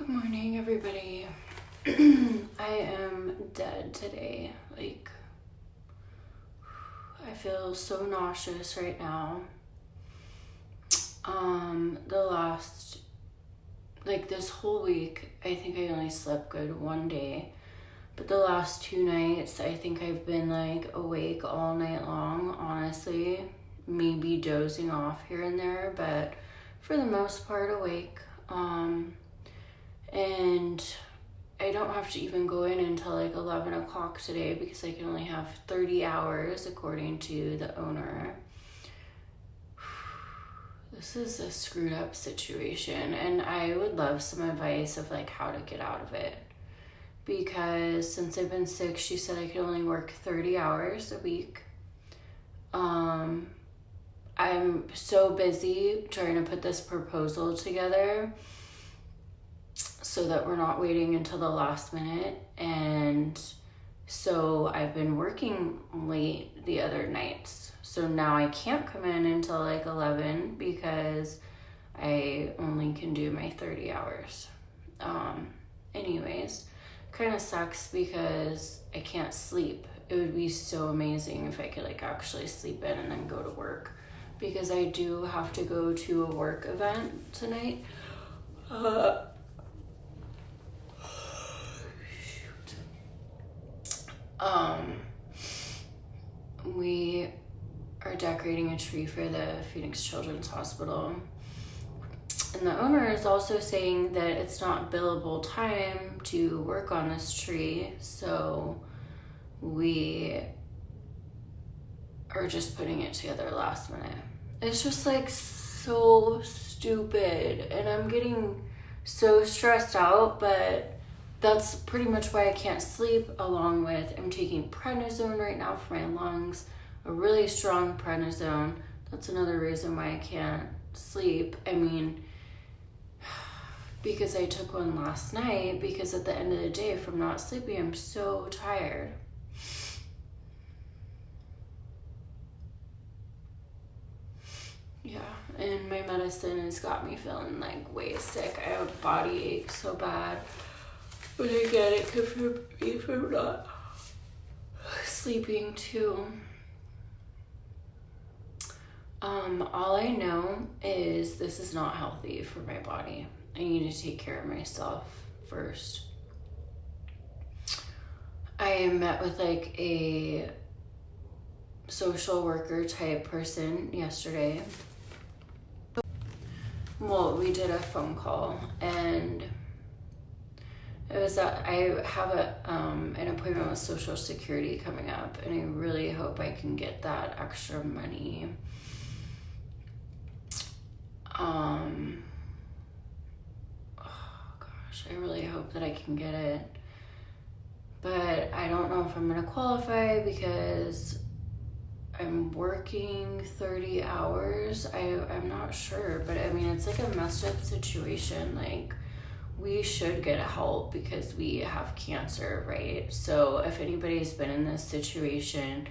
Good morning, everybody. I am dead today. I feel so nauseous right now. This whole week, I think I only slept good one day. But the last 2 nights, I think I've been awake all night long, honestly. Maybe dozing off here and there, but for the most part awake. And I don't have to even go in until 11 o'clock today because I can only have 30 hours according to the owner. This is a screwed up situation, and I would love some advice of how to get out of it. Because since I've been sick, she said I could only work 30 hours a week. I'm so busy trying to put this proposal together so that we're not waiting until the last minute. And so I've been working late the other nights. So now I can't come in until 11 because I only can do my 30 hours. Anyways, kind of sucks because I can't sleep. It would be so amazing if I could actually sleep in and then go to work, because I do have to go to a work event tonight. We are decorating a tree for the Phoenix Children's Hospital. And the owner is also saying that it's not billable time to work on this tree, so we are just putting it together last minute. It's just so stupid, and I'm getting so stressed out, but that's pretty much why I can't sleep, along with I'm taking prednisone right now for my lungs, a really strong prednisone. That's another reason why I can't sleep. Because I took one last night, because at the end of the day from not sleeping, I'm so tired. Yeah, and my medicine has got me feeling way sick. I have a body ache so bad. But again, it could be from not sleeping too. All I know is this is not healthy for my body. I need to take care of myself first. I met with a social worker type person yesterday. Well, we did a phone call, and it was that I have an appointment with Social Security coming up, and I really hope I can get that extra money. I really hope that I can get it, but I don't know if I'm gonna qualify because I'm working 30 hours. I'm not sure, but it's a messed up situation. We should get help because we have cancer, right? So if anybody's been in this situation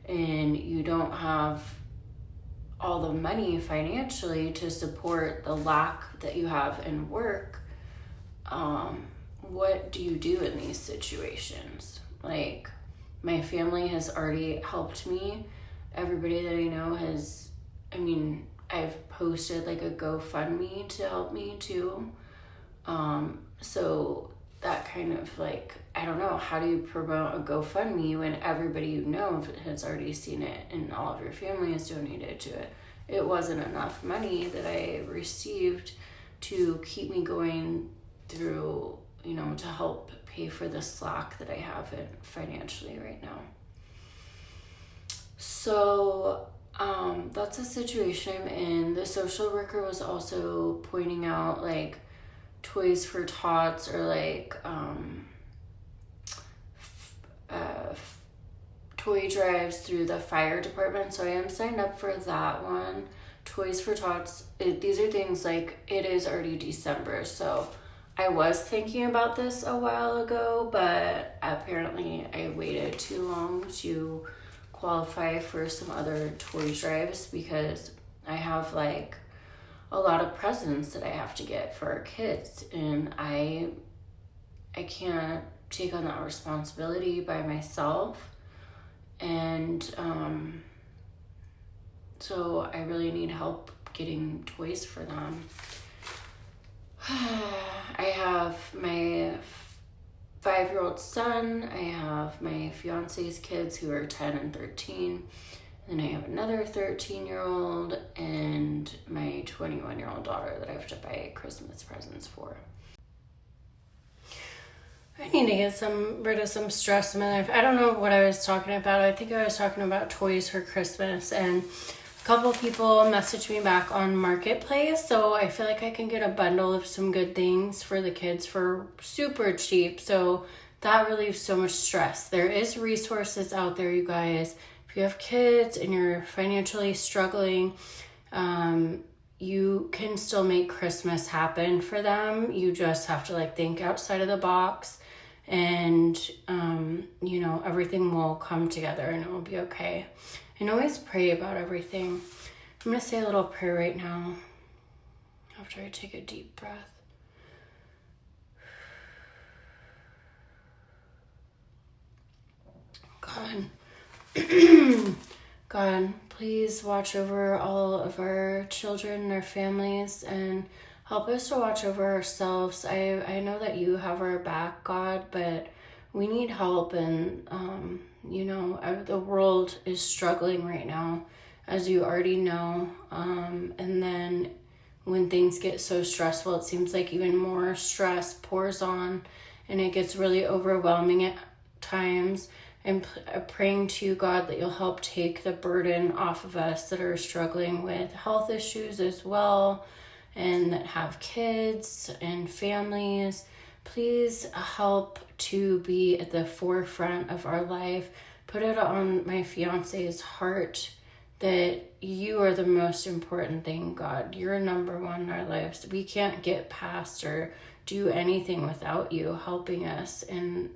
and you don't have all the money financially to support the lack that you have in work, what do you do in these situations? My family has already helped me. Everybody that I know has, I've posted a GoFundMe to help me too. So that kind of I don't know, how do you promote a GoFundMe when everybody you know has already seen it and all of your family has donated to it? It wasn't enough money that I received to keep me going through, to help pay for the slack that I have financially right now. So that's a situation I'm in. The social worker was also pointing out Toys for Tots, or toy drives through the fire department. So I am signed up for that one. Toys for Tots, these are things it is already December, so I was thinking about this a while ago, but apparently I waited too long to qualify for some other toy drives because I have a lot of presents that I have to get for our kids, and I can't take on that responsibility by myself. And so I really need help getting toys for them. I have my 5-year-old son, I have my fiance's kids who are 10 and 13, and I have another 13-year-old and my 21-year-old daughter that I have to buy Christmas presents for. I need to get rid of some stress in my life. I don't know what I was talking about. I think I was talking about toys for Christmas, and a couple people messaged me back on Marketplace, so I feel like I can get a bundle of some good things for the kids for super cheap, so that relieves so much stress. There is resources out there, you guys. If you have kids and you're financially struggling, you can still make Christmas happen for them. You just have to think outside of the box, and everything will come together and it will be okay. And always pray about everything. I'm going to say a little prayer right now after I take a deep breath. God, please watch over all of our children and our families, and help us to watch over ourselves. I know that you have our back, God, but we need help, and the world is struggling right now, as you already know. And then when things get so stressful, it seems like even more stress pours on, and it gets really overwhelming at times. I'm praying to you, God, that you'll help take the burden off of us that are struggling with health issues as well, and that have kids and families. Please help to be at the forefront of our life. Put it on my fiance's heart that you are the most important thing, God. You're number one in our lives. We can't get past or do anything without you helping us in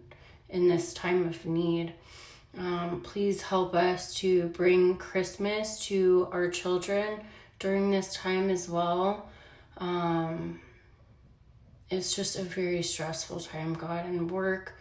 this time of need. Please help us to bring Christmas to our children during this time as well. It's just a very stressful time, God, and work,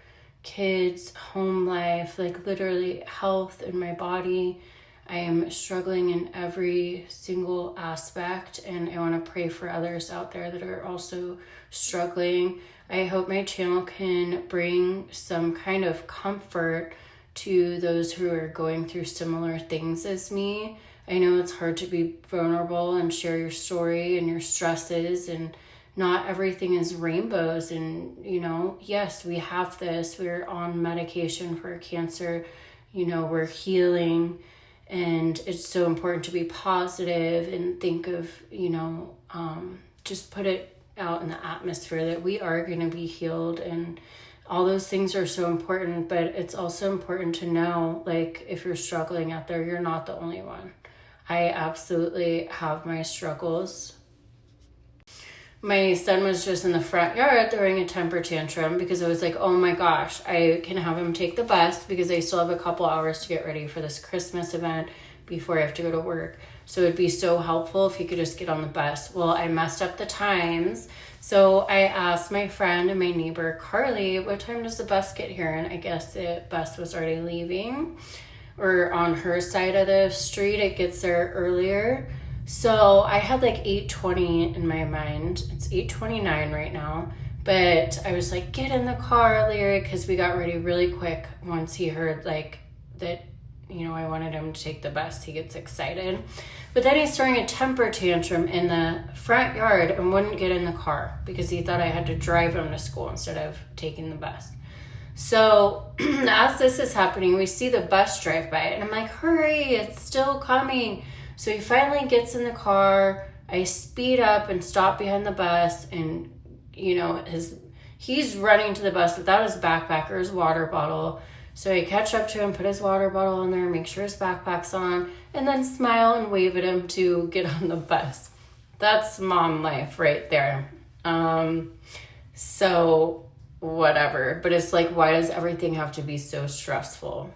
kids, home life, literally health in my body. I am struggling in every single aspect, and I want to pray for others out there that are also struggling. I hope my channel can bring some kind of comfort to those who are going through similar things as me. I know it's hard to be vulnerable and share your story and your stresses, and not everything is rainbows. And, yes, we have this. We're on medication for cancer. We're healing. And it's so important to be positive and think of, just put it out in the atmosphere that we are going to be healed, and all those things are so important. But it's also important to know, if you're struggling out there, you're not the only one. I absolutely have my struggles. My son was just in the front yard throwing a temper tantrum because I was like, oh my gosh, I can have him take the bus because I still have a couple hours to get ready for this Christmas event before I have to go to work. So it'd be so helpful if he could just get on the bus. Well, I messed up the times. So I asked my friend and my neighbor, Carly, what time does the bus get here? And I guess the bus was already leaving, or on her side of the street, it gets there earlier. So I had 8:20 in my mind. It's 8:29 right now. But I was like, get in the car, Lyric, because we got ready really quick once he heard that, I wanted him to take the bus. He gets excited. But then he's throwing a temper tantrum in the front yard and wouldn't get in the car because he thought I had to drive him to school instead of taking the bus. So as this is happening, we see the bus drive by, and I'm like, hurry, it's still coming. So he finally gets in the car. I speed up and stop behind the bus, and he's running to the bus without his backpack or his water bottle. So I catch up to him, put his water bottle in there, make sure his backpack's on, and then smile and wave at him to get on the bus. That's mom life right there. So whatever. But it's why does everything have to be so stressful?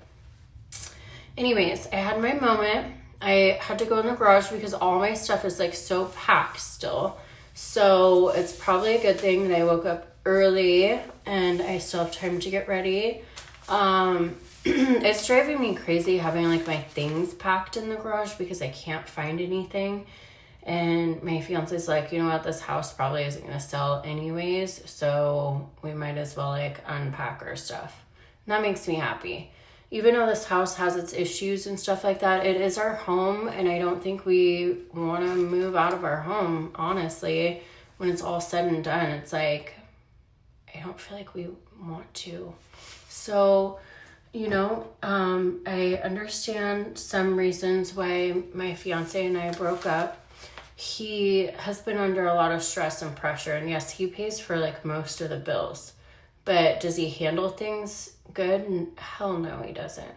Anyways, I had my moment. I had to go in the garage because all my stuff is like so packed still. So it's probably a good thing that I woke up early and I still have time to get ready. It's driving me crazy having like my things packed in the garage because I can't find anything. And my fiance's like, you know what, this house probably isn't going to sell anyways, so we might as well like unpack our stuff. And that makes me happy. Even though this house has its issues and stuff like that, it is our home, and I don't think we want to move out of our home, honestly. When it's all said and done, it's like, I don't feel like we want to. So, you know, I understand some reasons why my fiance and I broke up. He has been under a lot of stress and pressure, and yes, he pays for like most of the bills, but does he handle things good? Hell no, he doesn't.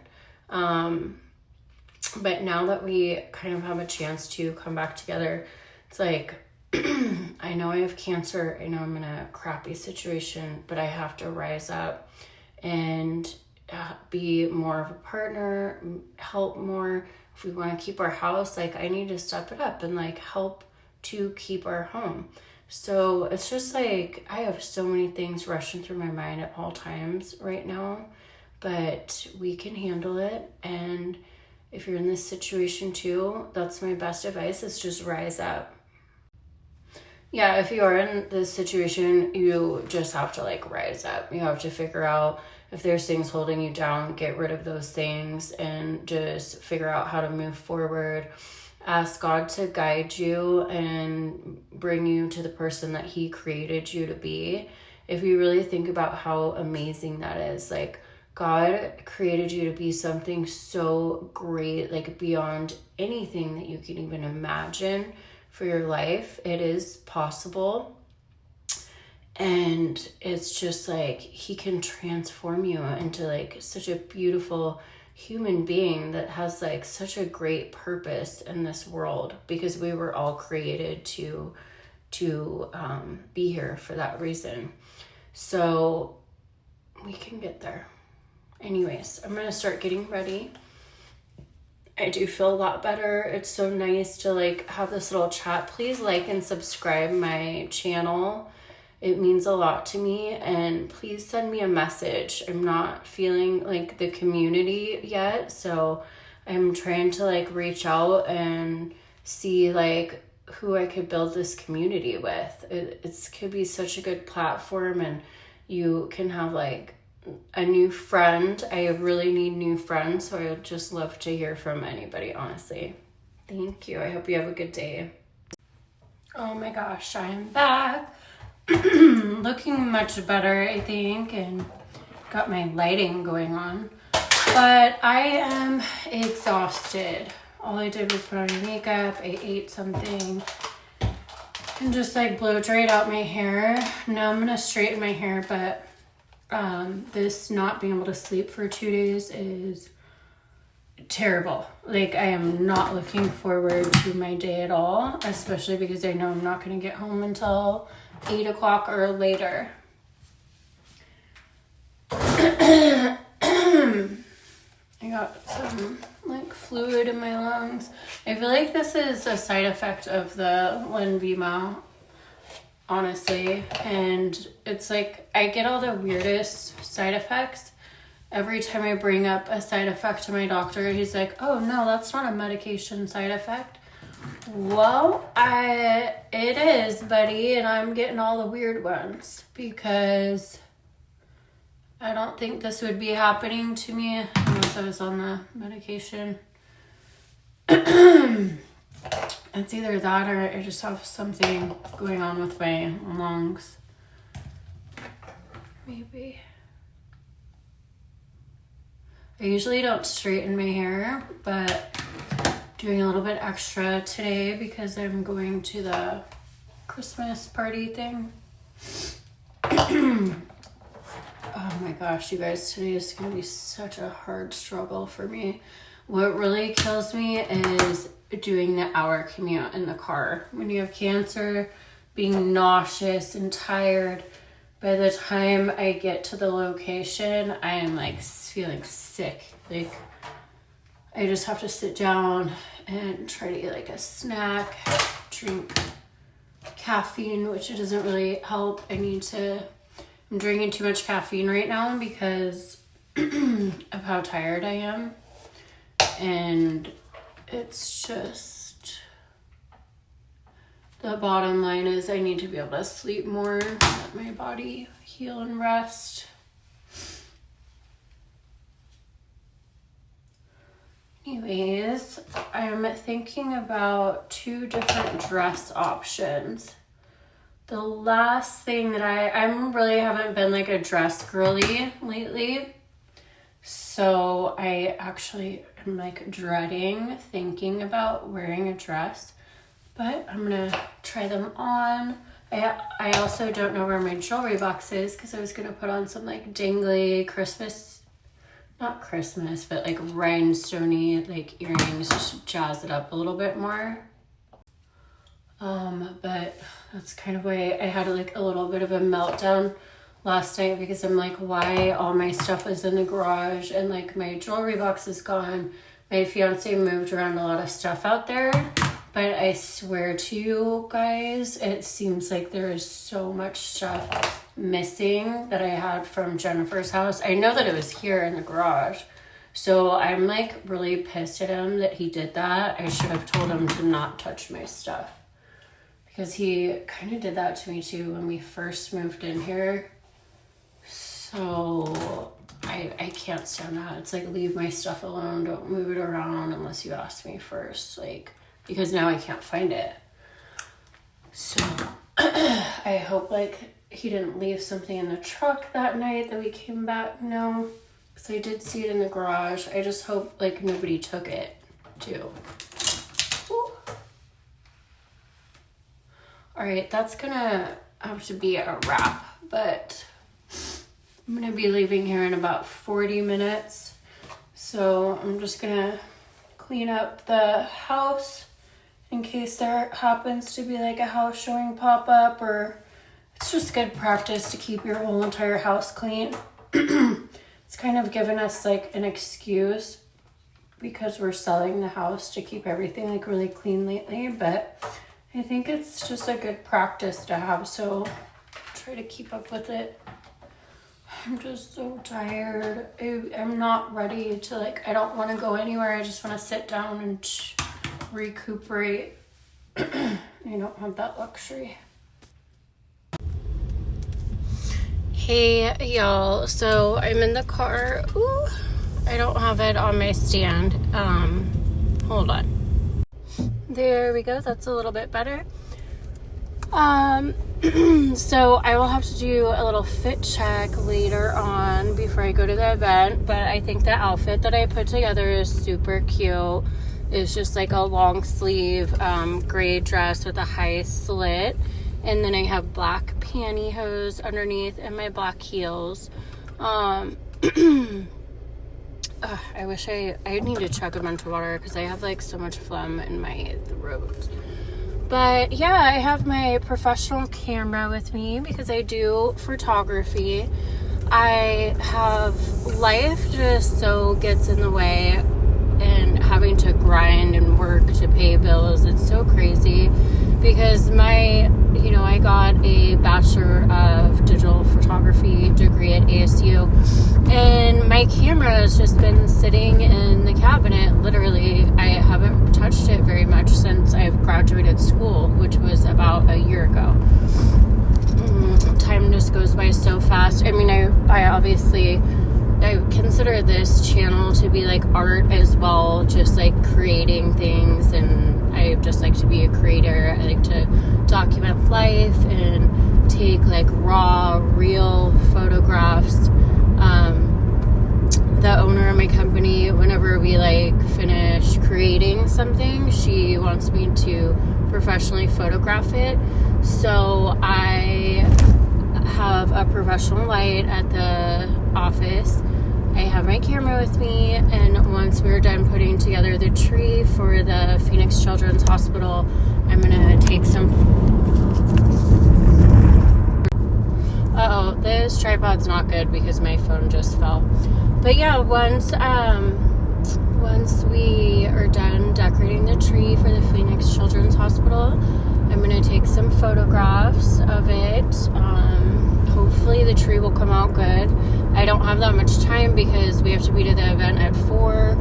But now that we kind of have a chance to come back together, it's like, I know I have cancer, I know I'm in a crappy situation, but I have to rise up and be more of a partner, help more. If we want to keep our house, like I need to step it up and like help to keep our home. So it's just like I have so many things rushing through my mind at all times right now, but we can handle it. And if you're in this situation too, that's my best advice, is just rise up. Yeah, if you are in this situation, you just have to like rise up. You have to figure out if there's things holding you down, get rid of those things and just figure out how to move forward. Ask God to guide you and bring you to the person that He created you to be. If you really think about how amazing that is, like God created you to be something so great, like beyond anything that you can even imagine for your life. It is possible. And it's just like He can transform you into like such a beautiful human being that has like such a great purpose in this world, because we were all created to be here for that reason. So we can get there. Anyways, I'm gonna start getting ready. I do feel a lot better. It's so nice to like have this little chat. Please like and subscribe my channel. It means a lot to me, and please send me a message. I'm not feeling like the community yet, so I'm trying to like reach out and see like who I could build this community with. It could be such a good platform, and you can have like a new friend. I really need new friends, so I would just love to hear from anybody, honestly. Thank you. I hope you have a good day. Oh my gosh, I am back. Looking much better, I think, and got my lighting going on. But I am exhausted. All I did was put on makeup, I ate something, and just like blow dried out my hair. Now I'm gonna straighten my hair, but this not being able to sleep for 2 days is terrible. Like I am not looking forward to my day at all, especially because I know I'm not gonna get home until 8 o'clock or later. I got some like fluid in my lungs. I feel like this is a side effect of the Lenvima, honestly. And it's like I get all the weirdest side effects. Every time I bring up a side effect to my doctor, he's like, oh no, that's not a medication side effect. Well, it is, buddy, and I'm getting all the weird ones because I don't think this would be happening to me unless I was on the medication. It's either that or I just have something going on with my lungs. Maybe. I usually don't straighten my hair, but doing a little bit extra today because I'm going to the Christmas party thing. Oh my gosh, you guys, today is going to be such a hard struggle for me. What really kills me is doing the hour commute in the car. When you have cancer, being nauseous and tired, by the time I get to the location, I am like feeling sick. Like I just have to sit down and try to eat like a snack, drink caffeine, which it doesn't really help. I'm drinking too much caffeine right now because of how tired I am. And it's just, the bottom line is I need to be able to sleep more, let my body heal and rest. Anyways, I'm thinking about 2 different dress options. The last thing that I'm really haven't been like a dress girly lately. So I actually am like dreading thinking about wearing a dress, but I'm gonna try them on. I also don't know where my jewelry box is because I was gonna put on some like dangly not Christmas, but like rhinestoney like earrings just to jazz it up a little bit more. But that's kind of why I had like a little bit of a meltdown last night because I'm like, why all my stuff is in the garage and like my jewelry box is gone. My fiance moved around a lot of stuff out there, but I swear to you guys, it seems like there is so much stuff missing that I had from Jennifer's house. I know that it was here in the garage, so I'm like really pissed at him that he did that. I should have told him to not touch my stuff because he kind of did that to me too when we first moved in here. So I can't stand that. It's like, leave my stuff alone, don't move it around unless you ask me first, like, because now I can't find it. So I hope like he didn't leave something in the truck that night that we came back. No, because I did see it in the garage. I just hope like nobody took it too. Ooh. All right, that's gonna have to be a wrap, but I'm gonna be leaving here in about 40 minutes. So I'm just gonna clean up the house in case there happens to be like a house showing pop up, or it's just good practice to keep your whole entire house clean. It's kind of given us like an excuse because we're selling the house to keep everything like really clean lately, but I think it's just a good practice to have, so try to keep up with it. I'm just so tired. I'm not ready to like, I don't want to go anywhere. I just want to sit down and recuperate. I don't have that luxury. Hey y'all, so I'm in the car. Ooh, I don't have it on my stand. Hold on. There we go, that's a little bit better. So I will have to do a little fit check later on before I go to the event, but I think the outfit that I put together is super cute. It's just like a long sleeve gray dress with a high slit, and then I have black pantyhose underneath and my black heels. I wish I need to chug a bunch of water because I have like so much phlegm in my throat. But yeah, I have my professional camera with me because I do photography. I have life just so gets in the way, and having to grind and work to pay bills. It's so crazy because I got a Bachelor of Digital Photography degree at ASU, and my camera has just been sitting in the cabinet. Literally, I haven't touched it very much since I've graduated school, which was about a year ago. Time just goes by so fast. I mean, I consider this channel to be like art as well, just like creating things, and I just like to be a creator. I like to document life and take like raw, real photographs. The owner of my company, whenever we like finish creating something, she wants me to professionally photograph it. So I have a professional light at the office. I have my camera with me, and once we're done putting together the tree for the Phoenix Children's Hospital, I'm gonna take some. This tripod's not good because my phone just fell. But yeah, once once we are done decorating the tree for the Phoenix Children's Hospital, I'm going to take some photographs of it. Hopefully the tree will come out good. I don't have that much time because we have to be to the event at 4,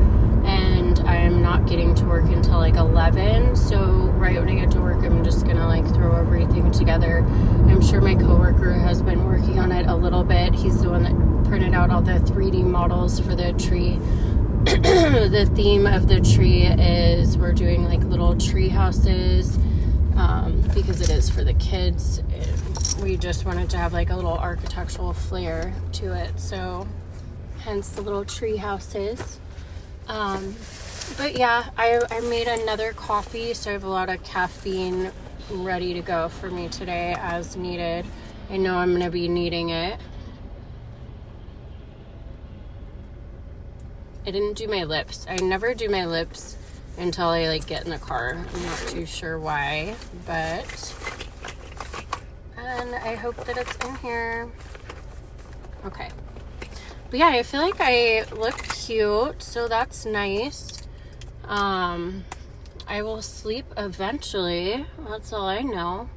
and I'm not getting to work until like 11. So right when I get to work, I'm just going to like throw everything together. I'm sure my coworker has been working on it a little bit. He's the one that printed out all the 3D models for the tree. The theme of the tree is we're doing like little tree houses, because it is for the kids. We just wanted to have like a little architectural flair to it, so hence the little tree houses. But yeah, I made another coffee, so I have a lot of caffeine ready to go for me today as needed. I know I'm going to be needing it. I didn't do my lips. I never do my lips until I like get in the car. I'm not too sure why, but and I hope that it's in here. Okay. But yeah, I feel like I look cute, so that's nice. I will sleep eventually. That's all I know.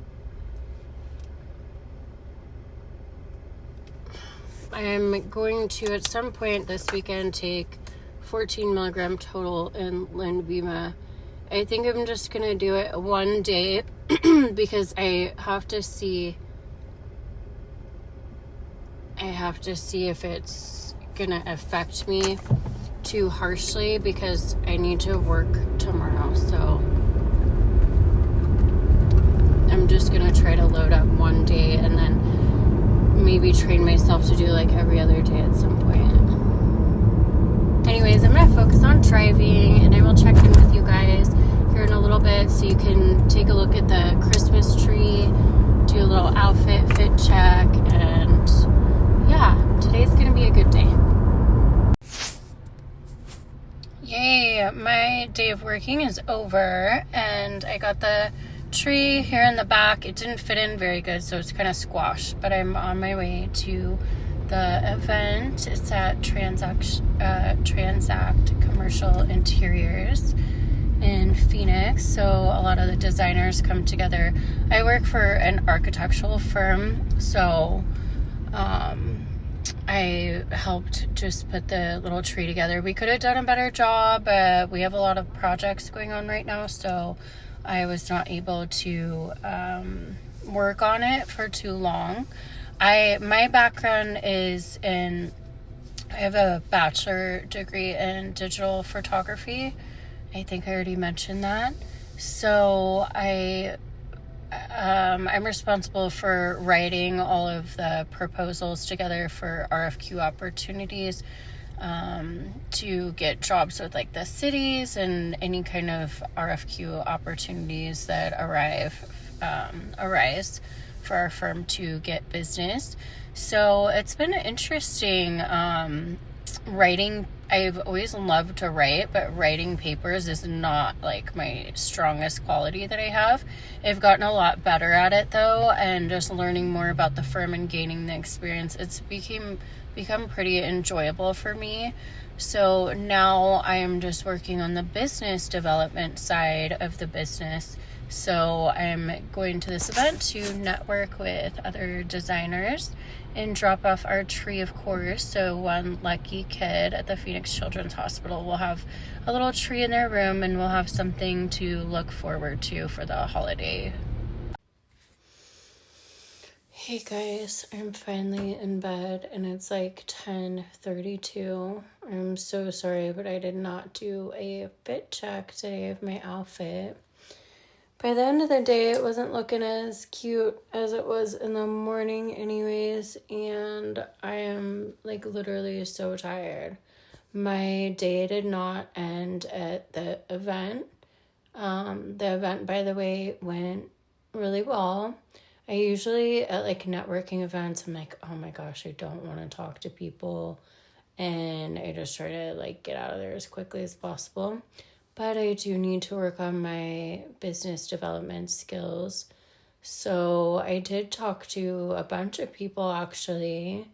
I'm going to, at some point this weekend, take 14 milligram total in Lenvima. I think I'm just going to do it one day because I have to see if it's going to affect me too harshly because I need to work tomorrow. So I'm just going to try to load up one day and then maybe train myself to do like every other day at some point. Anyways, I'm going to focus on driving, and I will check in with you guys here in a little bit so you can take a look at the Christmas tree, do a little outfit fit check, and yeah, today's going to be a good day. Yay, my day of working is over, and I got the tree here in the back. It didn't fit in very good, so it's kind of squashed, but I'm on my way to the event. It's at Transact Commercial Interiors in Phoenix, so a lot of the designers come together. I work for an architectural firm, so I helped just put the little tree together. We could have done a better job, but we have a lot of projects going on right now, so I was not able to work on it for too long. My background is I have a bachelor degree in digital photography. I think I already mentioned that. So I'm responsible for writing all of the proposals together for RFQ opportunities, to get jobs with like the cities and any kind of RFQ opportunities that arise for our firm to get business. So it's been interesting writing. I've always loved to write, but writing papers is not like my strongest quality that I have. I've gotten a lot better at it though, and just learning more about the firm and gaining the experience, it's become pretty enjoyable for me. So now I am just working on the business development side of the business. So I'm going to this event to network with other designers and drop off our tree, of course. So one lucky kid at the Phoenix Children's Hospital will have a little tree in their room, and we'll have something to look forward to for the holiday. Hey guys, I'm finally in bed and it's like 10:32. I'm so sorry, but I did not do a fit check today of my outfit. By the end of the day, it wasn't looking as cute as it was in the morning anyways, and I am like literally so tired. My day did not end at the event. The event, by the way, went really well. I usually, at like networking events, I'm like, oh my gosh, I don't want to talk to people, and I just try to like get out of there as quickly as possible. But I do need to work on my business development skills. So I did talk to a bunch of people actually.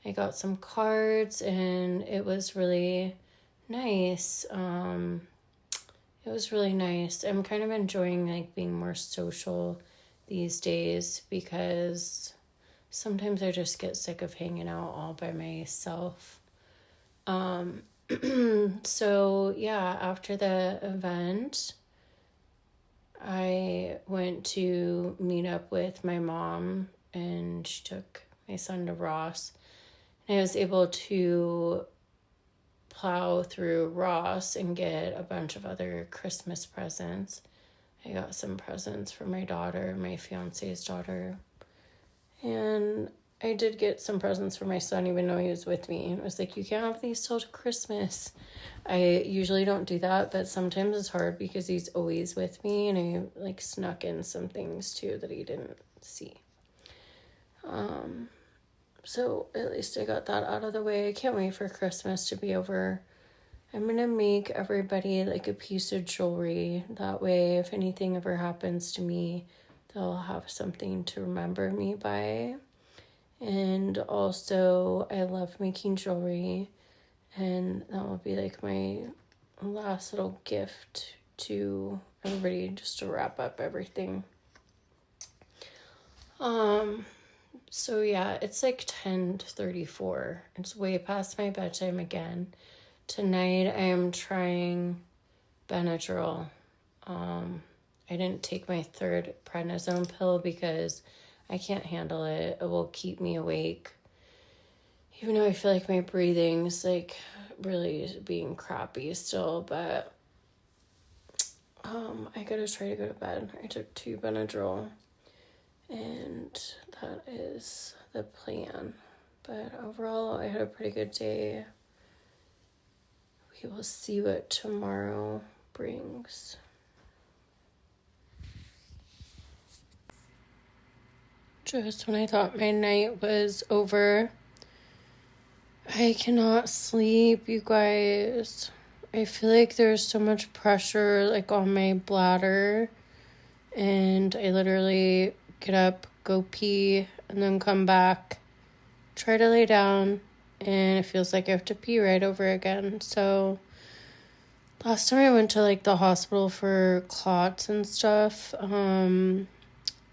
I got some cards and it was really nice. It was really nice. I'm kind of enjoying like being more social these days because sometimes I just get sick of hanging out all by myself. So yeah, after the event, I went to meet up with my mom and she took my son to Ross. And I was able to plow through Ross and get a bunch of other Christmas presents. I got some presents for my daughter, my fiance's daughter. And I did get some presents for my son, even though he was with me. And it was like, you can't have these till Christmas. I usually don't do that, but sometimes it's hard because he's always with me. And I like snuck in some things too that he didn't see. So at least I got that out of the way. I can't wait for Christmas to be over. I'm going to make everybody like a piece of jewelry. That way, if anything ever happens to me, they'll have something to remember me by. And also, I love making jewelry. And that will be like my last little gift to everybody just to wrap up everything. So yeah, it's like 10:34. It's way past my bedtime again. Tonight I am trying Benadryl. I didn't take my third prednisone pill because I can't handle it. It will keep me awake. Even though I feel like my breathing's like really being crappy still, but I gotta try to go to bed. I took 2 Benadryl. And that is the plan. But overall, I had a pretty good day. We will see what tomorrow brings. Just when I thought my night was over, I cannot sleep, you guys. I feel like there's so much pressure like on my bladder. And I literally get up, go pee, and then come back, try to lay down, and it feels like I have to pee right over again. So last time I went to like the hospital for clots and stuff,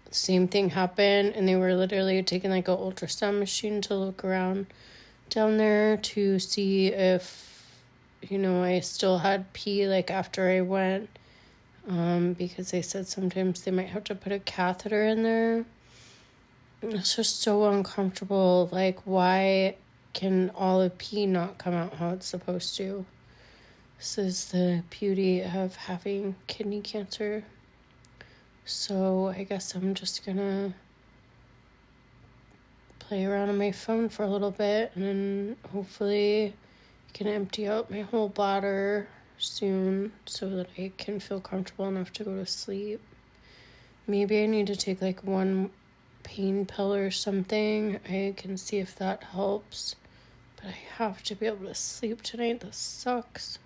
same thing happened, and they were literally taking like an ultrasound machine to look around down there to see if, I still had pee like after I went. Because they said sometimes they might have to put a catheter in there. It's just so uncomfortable. Like, why can all the pee not come out how it's supposed to? This is the beauty of having kidney cancer. So I guess I'm just gonna play around on my phone for a little bit and then hopefully I can empty out my whole bladder soon so that I can feel comfortable enough to go to sleep. Maybe I need to take like one pain pill or something. I can see if that helps. But I have to be able to sleep tonight. This sucks.